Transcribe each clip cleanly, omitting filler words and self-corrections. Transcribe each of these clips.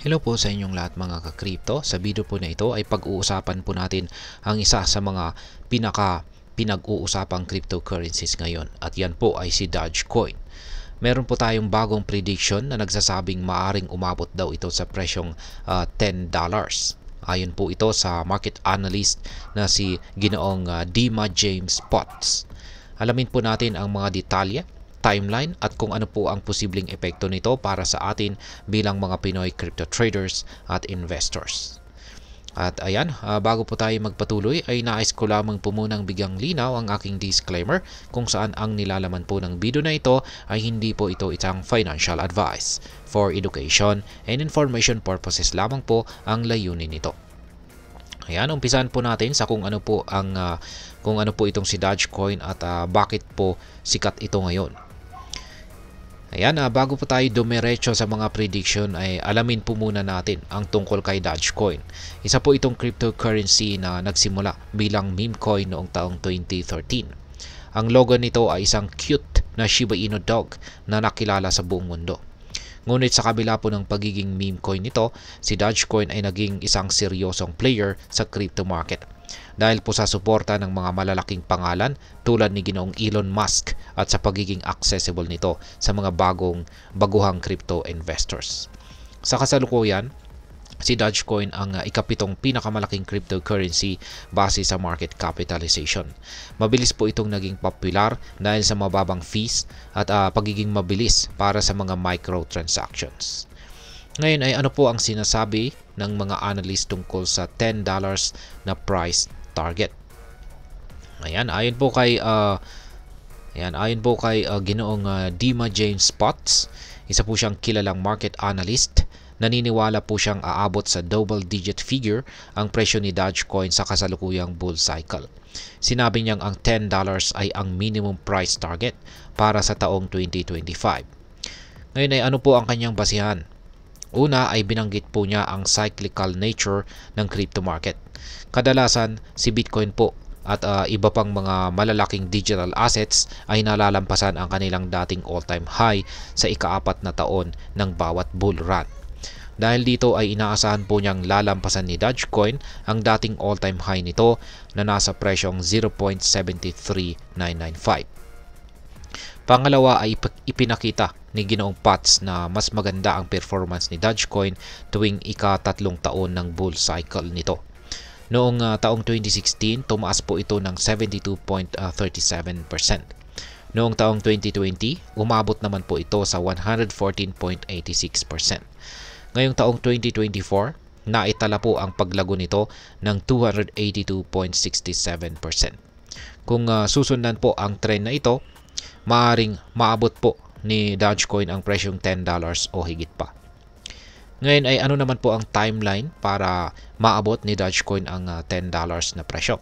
Hello po sa inyong lahat mga ka-crypto. Sa video po na ito ay pag-uusapan po natin ang isa sa mga pinag-uusapang cryptocurrencies ngayon. At yan po ay si Dogecoin. Meron po tayong bagong prediction na nagsasabing maaring umabot daw ito sa presyong $10. Ayon po ito sa market analyst na si Ginoong Dima James Potts. Alamin po natin ang mga detalye, timeline at kung ano po ang posibleng epekto nito para sa atin bilang mga Pinoy crypto traders at investors. At ayan, bago po tayo magpatuloy ay nais ko lamang po munang bigyang linaw ang aking disclaimer kung saan ang nilalaman po ng video na ito ay hindi po ito isang financial advice. For education and information purposes lamang po ang layunin nito. Ayan, umpisahan po natin sa kung ano po itong si Dogecoin at bakit po sikat ito ngayon. Ayan, bago po tayo dumiretso sa mga prediction ay alamin po muna natin ang tungkol kay Dogecoin. Isa po itong cryptocurrency na nagsimula bilang meme coin noong taong 2013. Ang logo nito ay isang cute na Shiba Inu dog na nakilala sa buong mundo. Ngunit sa kabila po ng pagiging meme coin nito, si Dogecoin ay naging isang seryosong player sa crypto market. Dahil po sa suporta ng mga malalaking pangalan tulad ni Ginoong Elon Musk at sa pagiging accessible nito sa mga baguhang crypto investors. Sa kasalukuyan, si Dogecoin ang ikapitong pinakamalaking cryptocurrency base sa market capitalization. Mabilis po itong naging popular dahil sa mababang fees at pagiging mabilis para sa mga microtransactions. Ngayon ay ano po ang sinasabi ng mga analyst tungkol sa $10 na price target? Ayan, ayon po kay Ginoong Dima James Potts, isa po siyang kilalang market analyst. Naniniwala po siyang aabot sa double-digit figure ang presyo ni Dogecoin sa kasalukuyang bull cycle. Sinabi niyang ang $10 ay ang minimum price target para sa taong 2025. Ngayon ay ano po ang kanyang basihan? Una ay binanggit po niya ang cyclical nature ng crypto market. Kadalasan si Bitcoin po at iba pang mga malalaking digital assets ay nalalampasan ang kanilang dating all-time high sa ika-4 na taon ng bawat bull run. Dahil dito ay inaasahan po niyang lalampasan ni Dogecoin ang dating all-time high nito na nasa presyong 0.73995. Pangalawa ay ipinakita ni Ginoong Potts na mas maganda ang performance ni Dogecoin tuwing ika-3 taon ng bull cycle nito. Noong taong 2016, tumaas po ito ng 72.37%. Noong taong 2020, umabot naman po ito sa 114.86%. Ngayong taong 2024, naitala po ang paglago nito ng 282.67%. Kung susundan po ang trend na ito, maaring maabot po ni Dogecoin ang presyong $10 o higit pa. Ngayon ay ano naman po ang timeline para maabot ni Dogecoin ang $10 na presyo?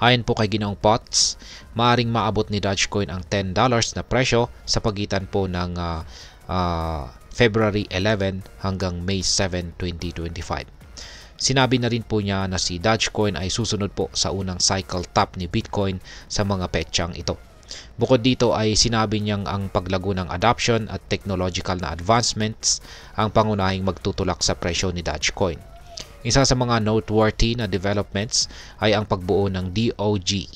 Ayon po kay Ginoong Potts, maaring maabot ni Dogecoin ang $10 na presyo sa pagitan po ng February 11 hanggang May 7, 2025. Sinabi na rin po niya na si Dogecoin ay susunod po sa unang cycle top ni Bitcoin sa mga petsang ito. Bukod dito ay sinabi niyang ang paglago ng adoption at technological na advancements ang pangunahing magtutulak sa presyo ni Dogecoin. Isa sa mga noteworthy na developments ay ang pagbuo ng DOGE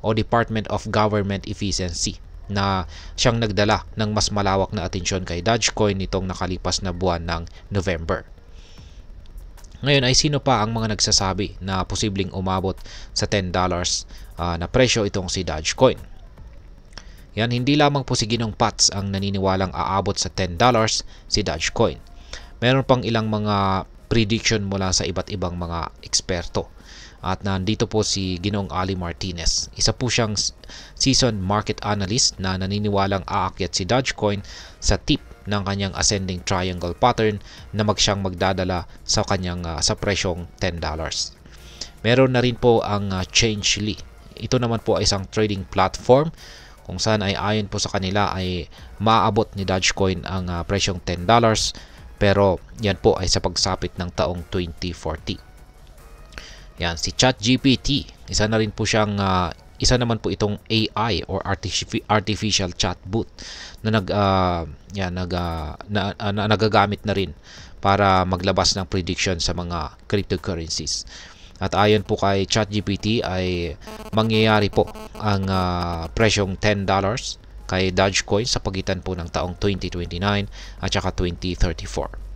o Department of Government Efficiency na siyang nagdala ng mas malawak na atensyon kay Dogecoin nitong nakalipas na buwan ng November. Ngayon ay sino pa ang mga nagsasabi na posibleng umabot sa $10 na presyo itong si Dogecoin? Yan, hindi lamang po si Ginoong Potts ang naniniwalang aabot sa $10 si Dogecoin. Meron pang ilang mga prediction mula sa iba't ibang mga eksperto. At nandito po si Ginoong Ali Martinez. Isa po siyang seasoned market analyst na naniniwalang aakyat si Dogecoin sa tip ng kanyang ascending triangle pattern na siyang magdadala sa kanyang sa presyong $10. Meron na rin po ang Changelly. Ito naman po ay isang trading platform kung saan ay ayon po sa kanila ay maaabot ni Dogecoin ang presyong $10 pero yan po ay sa pagsapit ng taong 2040. Yan, si ChatGPT, isa na rin po siyang isa naman po itong AI or artificial chatbot na nagagamit na rin para maglabas ng prediction sa mga cryptocurrencies. At ayon po kay ChatGPT ay mangyayari po ang presyong $10 kay Dogecoin sa pagitan po ng taong 2029 at saka 2034.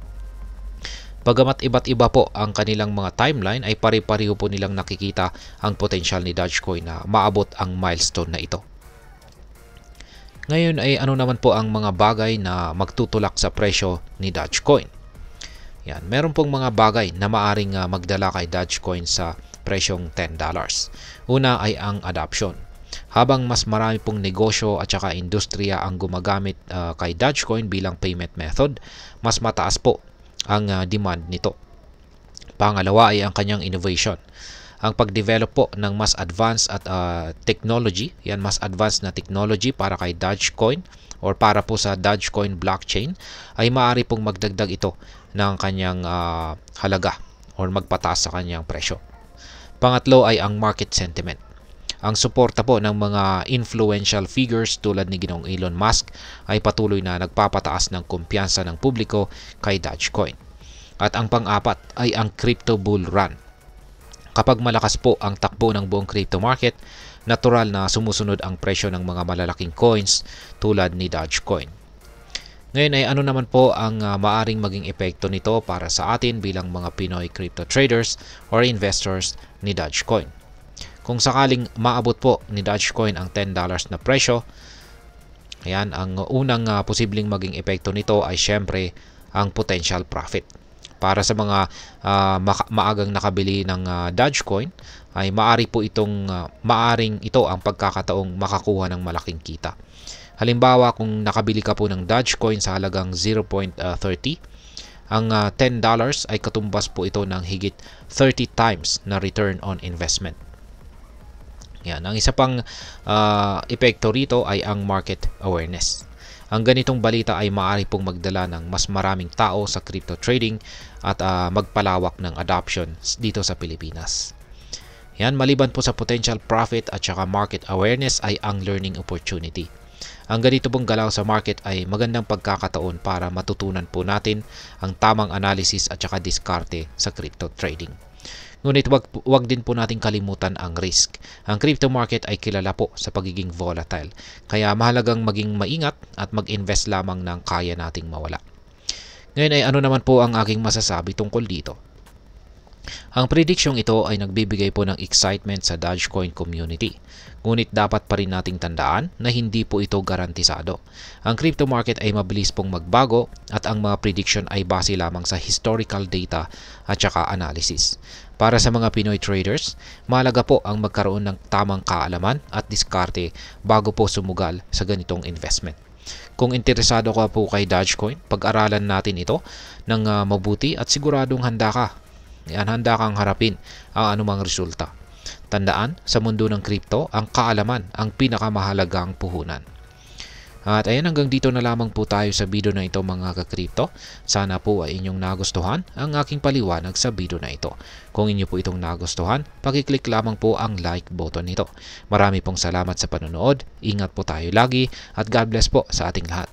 Bagamat iba't iba po ang kanilang mga timeline ay pare-pareho po nilang nakikita ang potensyal ni Dogecoin na maabot ang milestone na ito. Ngayon ay ano naman po ang mga bagay na magtutulak sa presyo ni Dogecoin? Yan, meron pong mga bagay na maaring magdala kay Dogecoin sa presyong $10. Una ay ang adoption. Habang mas marami pong negosyo at saka industriya ang gumagamit kay Dogecoin bilang payment method, mas mataas po ang demand nito. Pangalawa ay ang kanyang innovation. Ang pag-develop po ng mas advanced at technology, yan mas advanced na technology para kay Dogecoin or para po sa Dogecoin blockchain ay maaari pong magdagdag ito ng kanyang halaga or magpataas sa kanyang presyo. Pangatlo ay ang market sentiment. Ang suporta po ng mga influential figures tulad ni Ginoong Elon Musk ay patuloy na nagpapataas ng kumpiyansa ng publiko kay Dogecoin. At ang pang-apat ay ang crypto bull run. Kapag malakas po ang takbo ng buong crypto market, natural na sumusunod ang presyo ng mga malalaking coins tulad ni Dogecoin. Ngayon ay ano naman po ang maaring maging epekto nito para sa atin bilang mga Pinoy crypto traders or investors ni Dogecoin. Kung sakaling maabot po ni Dogecoin ang $10 na presyo, ayan, ang unang posibleng maging epekto nito ay syempre ang potential profit. Para sa mga maagang nakabili ng Dogecoin, ay maaring ito ang pagkakataong makakuha ng malaking kita. Halimbawa, kung nakabili ka po ng Dogecoin sa halagang 0.30, ang $10 ay katumbas po ito ng higit 30 times na return on investment. Yan. Ang isa pang epekto rito ay ang market awareness. Ang ganitong balita ay maaari pong magdala ng mas maraming tao sa crypto trading at magpalawak ng adoption dito sa Pilipinas. Yan, maliban po sa potential profit at saka market awareness ay ang learning opportunity. Ang ganito pong galaw sa market ay magandang pagkakataon para matutunan po natin ang tamang analysis at saka diskarte sa crypto trading. Ngunit wag din po natin kalimutan ang risk. Ang crypto market ay kilala po sa pagiging volatile. Kaya mahalagang maging maingat at mag-invest lamang ng kaya nating mawala. Ngayon ay ano naman po ang aking masasabi tungkol dito? Ang predicsyong ito ay nagbibigay po ng excitement sa Dogecoin community. Ngunit dapat pa rin nating tandaan na hindi po ito garantisado. Ang crypto market ay mabilis pong magbago at ang mga prediction ay base lamang sa historical data at saka analysis. Para sa mga Pinoy traders, mahalaga po ang magkaroon ng tamang kaalaman at diskarte bago po sumugal sa ganitong investment. Kung interesado ka po kay Dogecoin, pag-aralan natin ito ng mabuti at siguradong handa kang harapin ang anumang resulta. Tandaan, sa mundo ng crypto, ang kaalaman ang pinakamahalagang puhunan. At ayan, hanggang dito na lamang po tayo sa video na ito mga ka-crypto. Sana po ay inyong nagustuhan ang aking paliwanag sa video na ito. Kung inyo po itong nagustuhan, pakiclick lamang po ang like button nito. Marami pong salamat sa panonood, ingat po tayo lagi at God bless po sa ating lahat.